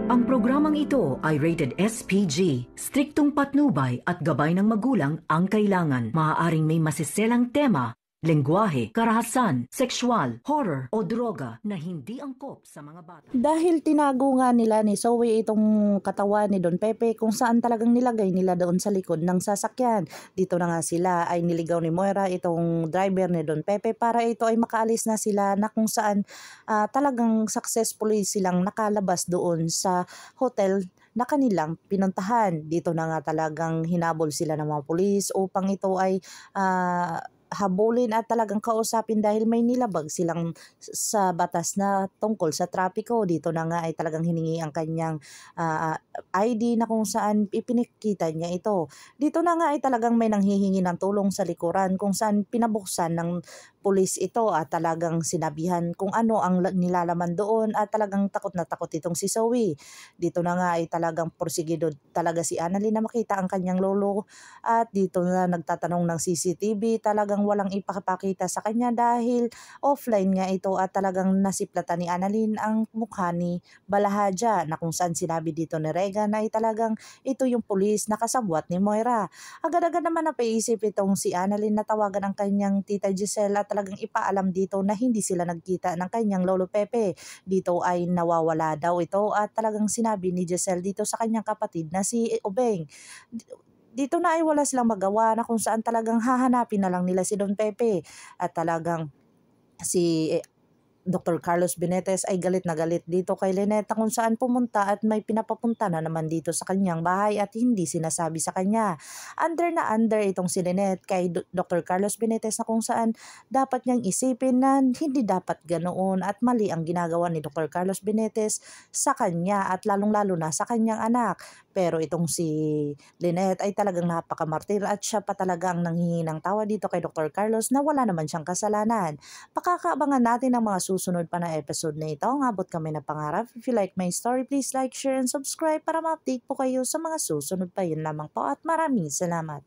Ang programang ito ay rated SPG. Striktong patnubay at gabay ng magulang ang kailangan. Maaaring may masiselang tema, lengguwahe, karahasan, sexual, horror o droga na hindi angkop sa mga bata. Dahil tinago nga nila ni Zoe itong katawan ni Don Pepe kung saan talagang nilagay nila doon sa likod ng sasakyan. Dito na nga sila ay niligaw ni Moira itong driver ni Don Pepe para ito ay makaalis na sila na kung saan talagang successfully silang nakalabas doon sa hotel na kanilang pinuntahan. Dito na nga talagang hinabol sila ng mga pulis upang ito ay habulin at talagang kausapin dahil may nilabag silang sa batas na tungkol sa trapiko. Dito na nga ay talagang hiningi ang kanyang ID na kung saan ipinakita niya ito. Dito na nga ay talagang may nanghihingi ng tulong sa likuran kung saan pinabuksan ng pulis ito at talagang sinabihan kung ano ang nilalaman doon at talagang takot na takot itong si Zoe. Dito na nga ay talagang porsigido talaga si Annalyn na makita ang kanyang lolo at dito na nagtatanong ng CCTV, talagang walang ipakapakita sa kanya dahil offline nga ito at talagang nasiplatan ni Annalyn ang mukha ni Balahadja na kung saan sinabi dito ni Regan na ay talagang ito yung pulis na kasabwat ni Moira. Agad-agad naman napaisip itong si Annalyn na tawagan ang kanyang tita Giselle at talagang ipaalam dito na hindi sila nagkita ng kanyang lolo Pepe. Dito ay nawawala daw ito at talagang sinabi ni Giselle dito sa kanyang kapatid na si Ubeng. Dito na ay wala silang magawa na kung saan talagang hahanapin na lang nila si Don Pepe at talagang si Dr. Carlos Benitez ay galit na galit dito kay Lynette kung saan pumunta at may pinapapunta na naman dito sa kanyang bahay at hindi sinasabi sa kanya. Under na under itong si Lynette kay Dr. Carlos Benitez na kung saan dapat niyang isipin na hindi dapat ganoon at mali ang ginagawa ni Dr. Carlos Benitez sa kanya at lalong-lalo na sa kanyang anak. Pero itong si Lynette ay talagang napakamartir at siya pa talaga ang nanghihingi ng tawa dito kay Dr. Carlos na wala naman siyang kasalanan. Pakakaabangan natin ang mga susunod pa na episode na ito. Ang abot kami na pangarap. If you like my story, please like, share, and subscribe para ma-update po kayo sa mga susunod pa. Yun lamang po at maraming salamat.